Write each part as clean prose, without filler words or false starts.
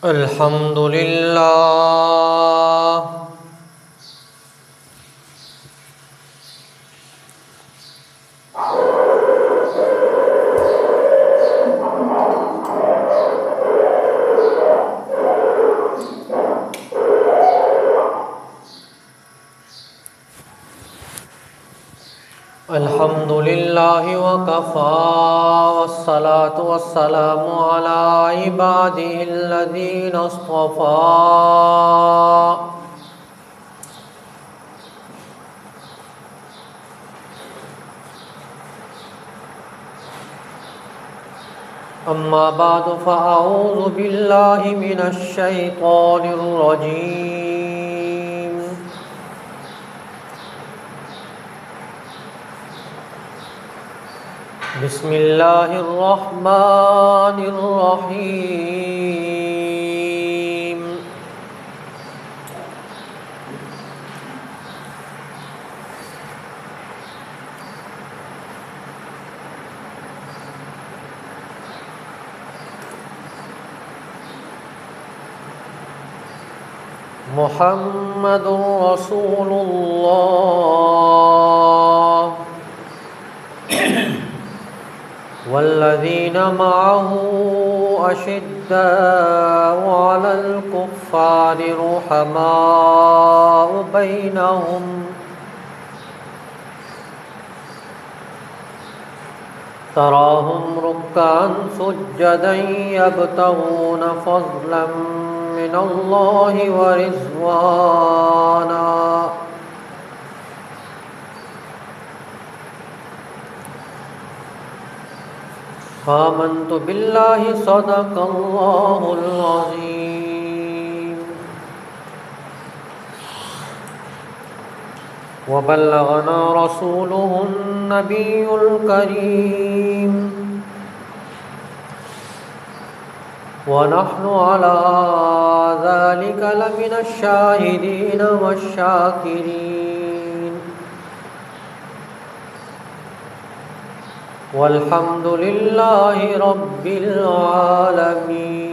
الحمد لله الحمد لله وكفى والصلاة والسلام على عباده الذين اصطفى أما بعد فأعوذ بالله من الشيطان الرجيم بسم الله الرحمن الرحيم محمد رسول الله والذين معه أشداء على الكفار رحماء بينهم تراهم ركعا سجدا يبتغون فضلا من الله ورضوانا آمنت بالله صدق الله العظيم وبلغنا رسوله النبي الكريم ونحن على ذلك لمن الشاهدين والشاكرين والحمد لله رب العالمين.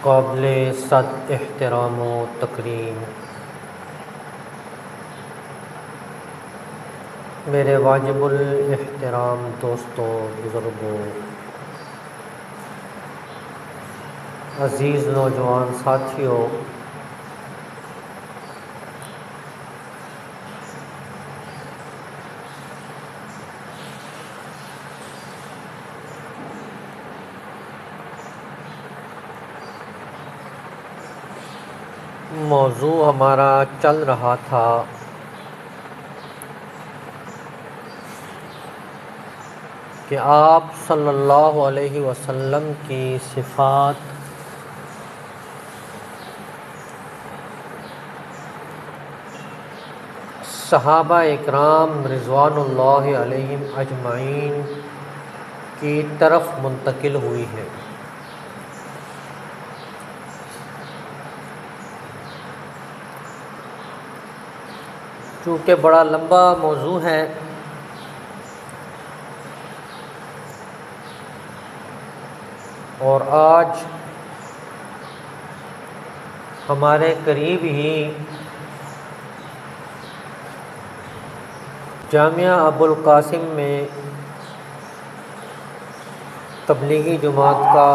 قابل صد احترام و تکریم میرے واجب الاحترام دوستوں، بزرگوں، عزیز نوجوان ساتھیوں، موضوع ہمارا چل رہا تھا کہ آپ صلی اللہ علیہ وسلم کی صفات صحابہ اکرام رضوان اللہ علیہم اجمعین کی طرف منتقل ہوئی ہے۔ چونکہ بڑا لمبا موضوع ہے اور آج ہمارے قریب ہی جامعہ ابو القاسم میں تبلیغی جماعت کا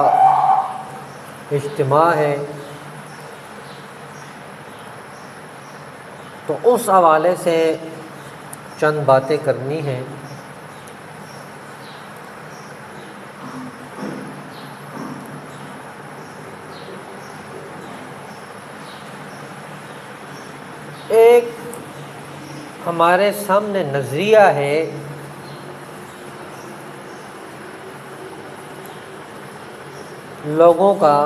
اجتماع ہے، تو اس حوالے سے چند باتیں کرنی ہیں۔ ایک ہمارے سامنے نظریہ ہے لوگوں کا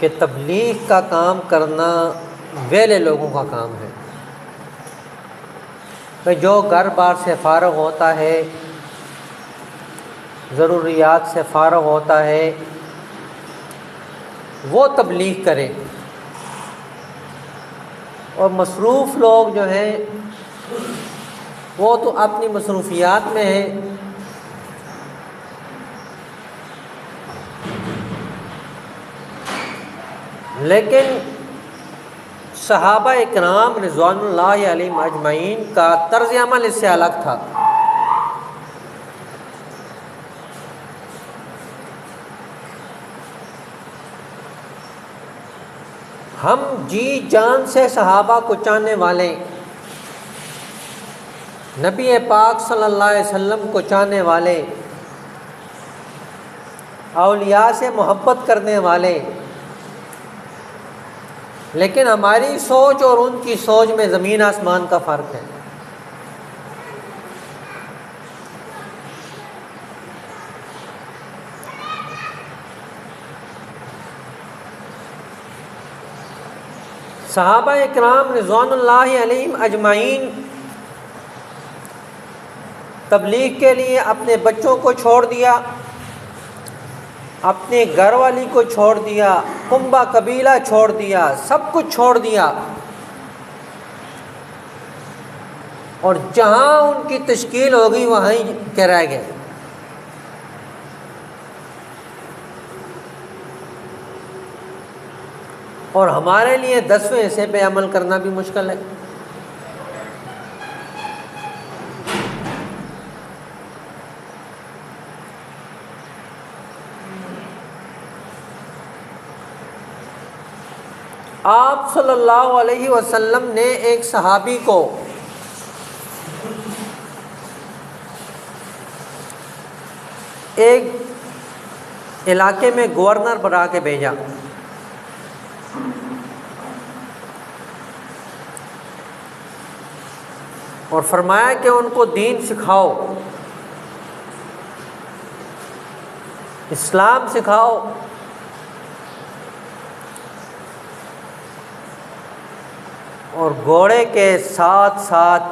کہ تبلیغ کا کام کرنا ویلے لوگوں کا کام ہے، کہ جو گھر بار سے فارغ ہوتا ہے، ضروریات سے فارغ ہوتا ہے، وہ تبلیغ کرے۔ اور مصروف لوگ جو ہیں وہ تو اپنی مصروفیات میں ہیں، لیکن صحابہ اکرام رضوان اللہ علیہم اجمعین کا طرز عمل اس سے الگ تھا۔ ہم جی جان سے صحابہ کو چاہنے والے، نبی پاک صلی اللہ علیہ وسلم کو چاہنے والے، اولیاء سے محبت کرنے والے، لیکن ہماری سوچ اور ان کی سوچ میں زمین آسمان کا فرق ہے۔ صحابہ اکرام رضوان اللہ علیہم اجمعین تبلیغ کے لیے اپنے بچوں کو چھوڑ دیا، اپنے گھر والی کو چھوڑ دیا، کنبہ قبیلہ چھوڑ دیا، سب کچھ چھوڑ دیا، اور جہاں ان کی تشکیل ہوگی وہیں کے رہ گئے۔ اور ہمارے لیے 10ویں حصے پہ عمل کرنا بھی مشکل ہے۔ آپ صلی اللہ علیہ وسلم نے ایک صحابی کو ایک علاقے میں گورنر بنا کے بھیجا، اور فرمایا کہ ان کو دین سکھاؤ، اسلام سکھاؤ، اور گھوڑے کے ساتھ ساتھ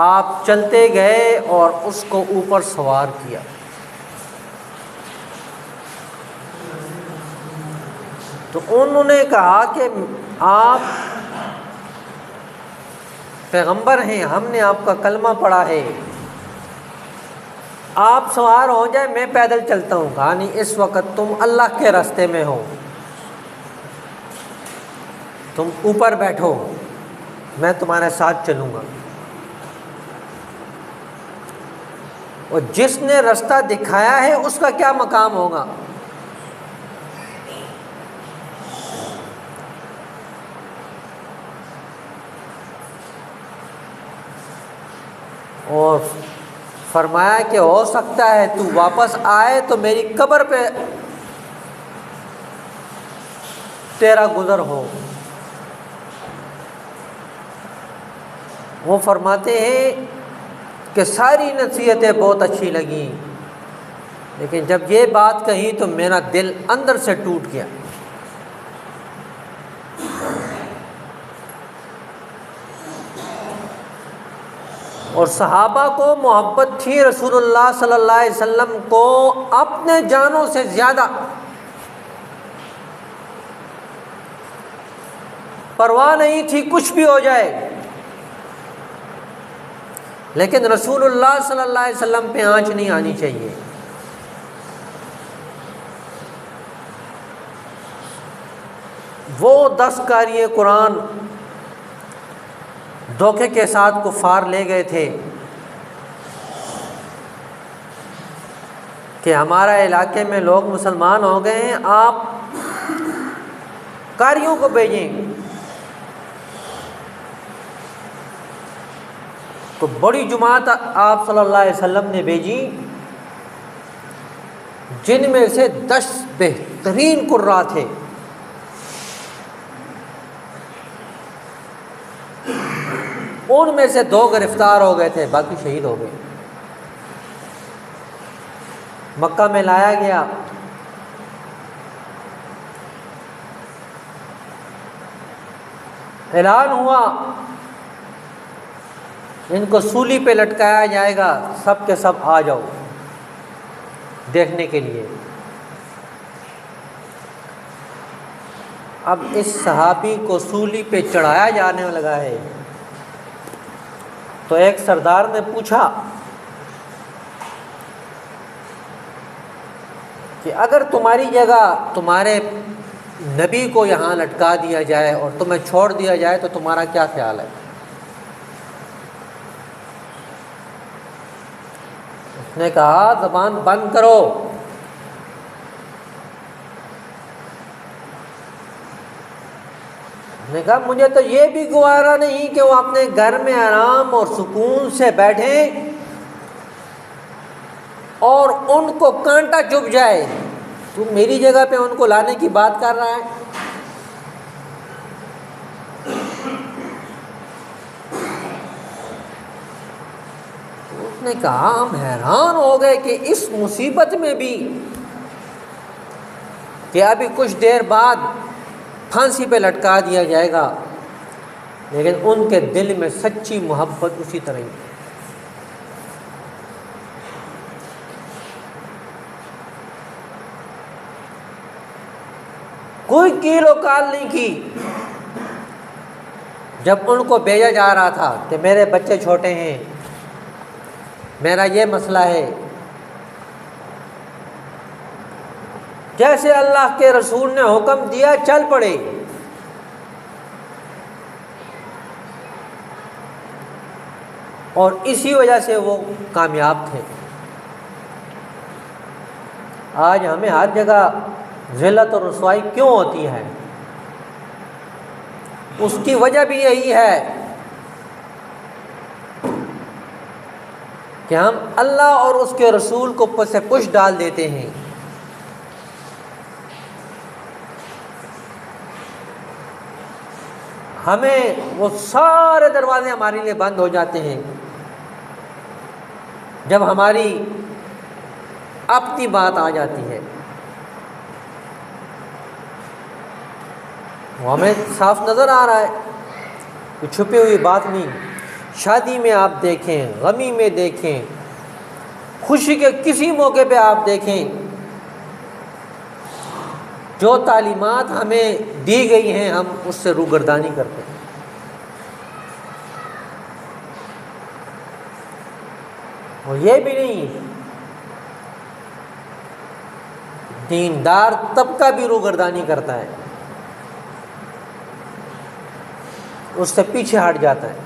آپ چلتے گئے اور اس کو اوپر سوار کیا۔ تو انہوں نے کہا کہ آپ پیغمبر ہیں، ہم نے آپ کا کلمہ پڑھا ہے، آپ سوار ہو جائے، میں پیدل چلتا ہوں۔ کہا نہیں، اس وقت تم اللہ کے راستے میں ہو، تم اوپر بیٹھو، میں تمہارے ساتھ چلوں گا۔ اور جس نے راستہ دکھایا ہے اس کا کیا مقام ہوگا؟ اور فرمایا کہ ہو سکتا ہے تو واپس آئے تو میری قبر پہ تیرا گزر ہو۔ وہ فرماتے ہیں کہ ساری نصیحتیں بہت اچھی لگیں، لیکن جب یہ بات کہی تو میرا دل اندر سے ٹوٹ گیا۔ اور صحابہ کو محبت تھی رسول اللہ صلی اللہ علیہ وسلم کو اپنے جانوں سے زیادہ، پرواہ نہیں تھی کچھ بھی ہو جائے، لیکن رسول اللہ صلی اللہ علیہ وسلم پہ آنچ نہیں آنی چاہیے۔ وہ 10 قاری قرآن دھوکے کے ساتھ کفار لے گئے تھے کہ ہمارا علاقے میں لوگ مسلمان ہو گئے ہیں، آپ قاریوں کو بھیجیں۔ تو بڑی جماعت آپ صلی اللہ علیہ وسلم نے بھیجی، جن میں سے 10 بہترین قراء تھے۔ ان میں سے 2 گرفتار ہو گئے تھے، باقی شہید ہو گئے۔ مکہ میں لایا گیا، اعلان ہوا ان کو سولی پہ لٹکایا جائے گا، سب کے سب آ جاؤ دیکھنے کے لیے۔ اب اس صحابی کو سولی پہ چڑھایا جانے لگا ہے، تو ایک سردار نے پوچھا کہ اگر تمہاری جگہ تمہارے نبی کو یہاں لٹکا دیا جائے اور تمہیں چھوڑ دیا جائے تو تمہارا کیا خیال ہے؟ اس نے کہا زبان بند کرو، اس نے کہا مجھے تو یہ بھی گوارا نہیں کہ وہ اپنے گھر میں آرام اور سکون سے بیٹھیں اور ان کو کانٹا چبھ جائے، تو میری جگہ پہ ان کو لانے کی بات کر رہا ہے۔ اس نے کہا ہم حیران ہو گئے کہ اس مصیبت میں بھی کہ ابھی کچھ دیر بعد پھانسی پہ لٹکا دیا جائے گا، لیکن ان کے دل میں سچی محبت اسی طرح ہی۔ کوئی کیل و کال نہیں کی جب ان کو بھیجا جا رہا تھا کہ میرے بچے چھوٹے ہیں، میرا یہ مسئلہ ہے۔ جیسے اللہ کے رسول نے حکم دیا چل پڑے۔ اور اسی وجہ سے وہ کامیاب تھے۔ آج ہمیں ہر جگہ ذلت اور رسوائی کیوں ہوتی ہے؟ اس کی وجہ بھی یہی ہے کہ ہم اللہ اور اس کے رسول کو پس پش ڈال دیتے ہیں۔ ہمیں وہ سارے دروازے ہمارے لیے بند ہو جاتے ہیں جب ہماری اپنی بات آ جاتی ہے۔ وہ ہمیں صاف نظر آ رہا ہے، کوئی چھپی ہوئی بات نہیں۔ شادی میں آپ دیکھیں، غمی میں دیکھیں، خوشی کے کسی موقع پہ آپ دیکھیں، جو تعلیمات ہمیں دی گئی ہیں ہم اس سے روگردانی کرتے ہیں۔ اور یہ بھی نہیں، دیندار طبقہ بھی روگردانی کرتا ہے، اس سے پیچھے ہٹ جاتا ہے۔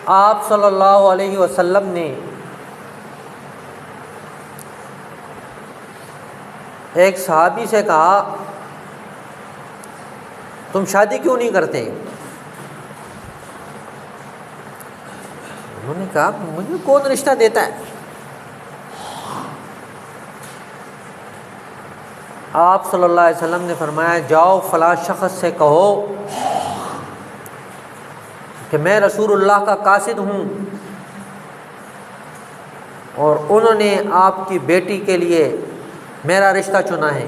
آپ صلی اللہ علیہ وسلم نے ایک صحابی سے کہا تم شادی کیوں نہیں کرتے؟ انہوں نے کہا مجھے کون رشتہ دیتا ہے؟ آپ صلی اللہ علیہ وسلم نے فرمایا جاؤ فلاں شخص سے کہو کہ میں رسول اللہ کا قاصد ہوں اور انہوں نے آپ کی بیٹی کے لیے میرا رشتہ چنا ہے۔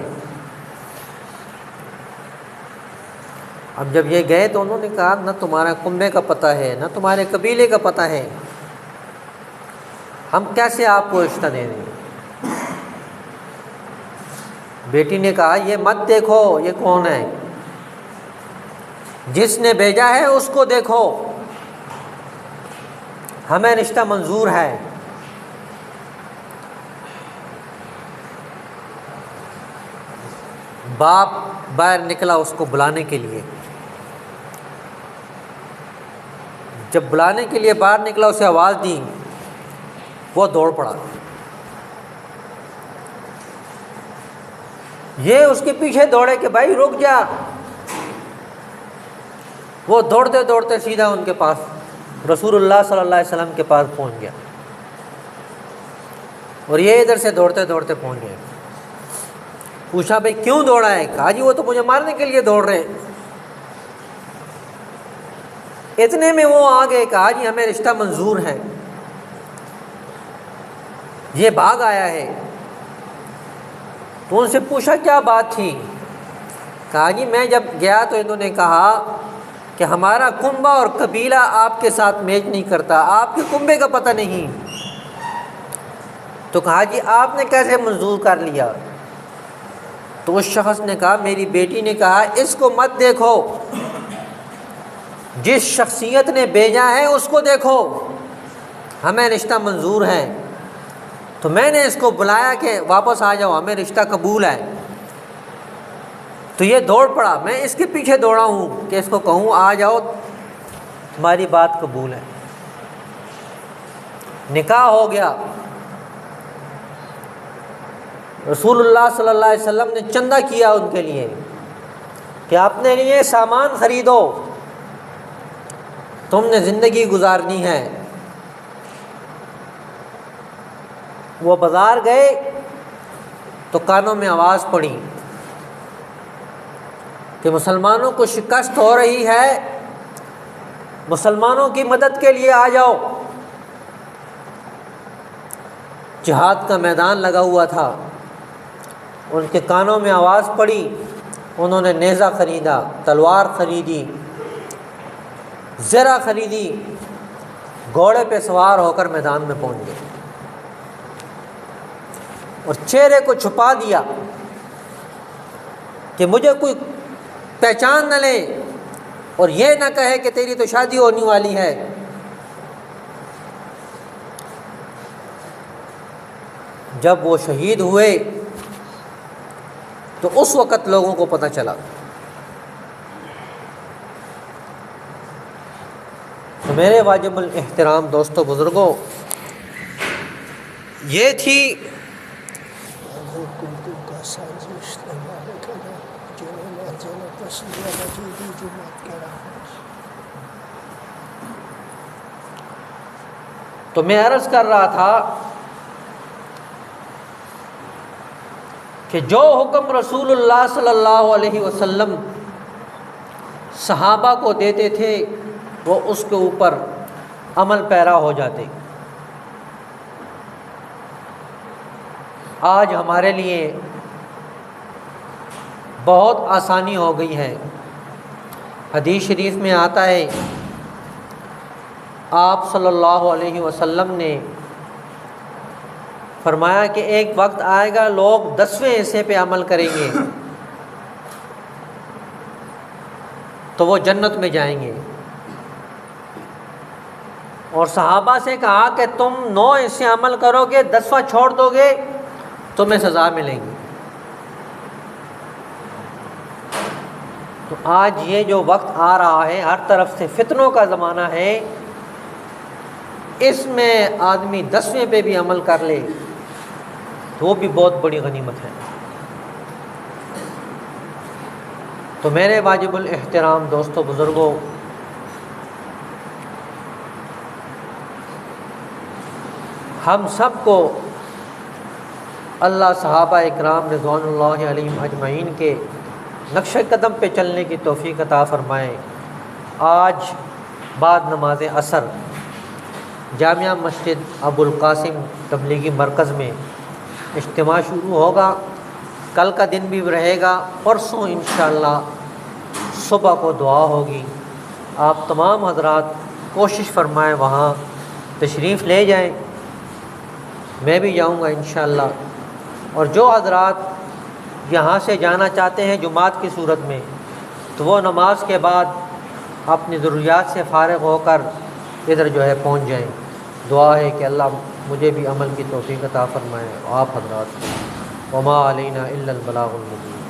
اب جب یہ گئے تو انہوں نے کہا نہ تمہارا کنبے کا پتہ ہے نہ تمہارے قبیلے کا پتہ ہے، ہم کیسے آپ کو رشتہ دے دیں؟ بیٹی نے کہا یہ مت دیکھو یہ کون ہے، جس نے بھیجا ہے اس کو دیکھو، ہمیں رشتہ منظور ہے۔ باپ باہر نکلا اس کو بلانے کے لیے، جب بلانے کے لیے باہر نکلا اسے آواز دی، وہ دوڑ پڑا۔ یہ اس کے پیچھے دوڑے کہ بھائی رک جا، وہ دوڑتے دوڑتے سیدھا ان کے پاس رسول اللہ صلی اللہ علیہ وسلم کے پاس پہنچ گیا، اور یہ ادھر سے دوڑتے دوڑتے پہنچ گئے۔ پوچھا بھائی کیوں دوڑا ہے؟ کہا جی وہ تو مجھے مارنے کے لیے دوڑ رہے ہیں۔ اتنے میں وہ آ گئے، کہا جی ہمیں رشتہ منظور ہے، یہ بھاگ آیا ہے۔ تو ان سے پوچھا کیا بات تھی؟ کہا جی میں جب گیا تو انہوں نے کہا کہ ہمارا کنبہ اور قبیلہ آپ کے ساتھ میچ نہیں کرتا، آپ کے کنبے کا پتہ نہیں، تو کہا جی آپ نے کیسے منظور کر لیا؟ تو اس شخص نے کہا، میری بیٹی نے کہا اس کو مت دیکھو، جس شخصیت نے بھیجا ہے اس کو دیکھو، ہمیں رشتہ منظور ہے۔ تو میں نے اس کو بلایا کہ واپس آ جاؤ، ہمیں رشتہ قبول ہے۔ تو یہ دوڑ پڑا، میں اس کے پیچھے دوڑا ہوں کہ اس کو کہوں آ جاؤ تمہاری بات قبول ہے۔ نکاح ہو گیا۔ رسول اللہ صلی اللہ علیہ وسلم نے چندہ کیا ان کے لیے کہ اپنے لیے سامان خریدو، تم نے زندگی گزارنی ہے۔ وہ بازار گئے تو کانوں میں آواز پڑی کہ مسلمانوں کو شکست ہو رہی ہے، مسلمانوں کی مدد کے لیے آ جاؤ۔ جہاد کا میدان لگا ہوا تھا، ان کے کانوں میں آواز پڑی، انہوں نے نیزہ خریدا، تلوار خریدی، زرہ خریدی، گھوڑے پہ سوار ہو کر میدان میں پہنچ گئے اور چہرے کو چھپا دیا کہ مجھے کوئی پہچان نہ لے اور یہ نہ کہے کہ تیری تو شادی ہونے والی ہے۔ جب وہ شہید ہوئے تو اس وقت لوگوں کو پتہ چلا۔ تو میرے واجب الاحترام دوستو بزرگوں، یہ تھی تو میں عرض کر رہا تھا کہ جو حکم رسول اللہ صلی اللہ علیہ وسلم صحابہ کو دیتے تھے وہ اس کے اوپر عمل پیرا ہو جاتے۔ آج ہمارے لیے بہت آسانی ہو گئی ہے۔ حدیث شریف میں آتا ہے آپ صلی اللہ علیہ وسلم نے فرمایا کہ ایک وقت آئے گا لوگ 10ویں حصے پہ عمل کریں گے تو وہ جنت میں جائیں گے، اور صحابہ سے کہا کہ تم 9 حصے عمل کرو گے، 10واں چھوڑ دو گے تمہیں سزا ملے گی۔ تو آج یہ جو وقت آ رہا ہے، ہر طرف سے فتنوں کا زمانہ ہے، اس میں آدمی 10ویں پہ بھی عمل کر لے تو وہ بھی بہت بڑی غنیمت ہے۔ تو میرے واجب الاحترام دوستو بزرگوں، ہم سب کو اللہ صحابہ اکرام رضوان اللہ علیہم اجمعین کے نقش قدم پہ چلنے کی توفیق عطا فرمائے۔ آج بعد نماز عصر جامعہ مسجد ابو القاسم تبلیغی مرکز میں اجتماع شروع ہوگا، کل کا دن بھی رہے گا، پرسوں انشاءاللہ صبح کو دعا ہوگی۔ آپ تمام حضرات کوشش فرمائیں وہاں تشریف لے جائیں، میں بھی جاؤں گا انشاءاللہ، اور جو حضرات یہاں سے جانا چاہتے ہیں جمعات کی صورت میں تو وہ نماز کے بعد اپنی ضروریات سے فارغ ہو کر ادھر جو ہے پہنچ جائیں۔ دعا ہے کہ اللہ مجھے بھی عمل کی توفیق عطا فرمائے، آپ حضرات کو۔ وما علینا الا البلاغ المبین۔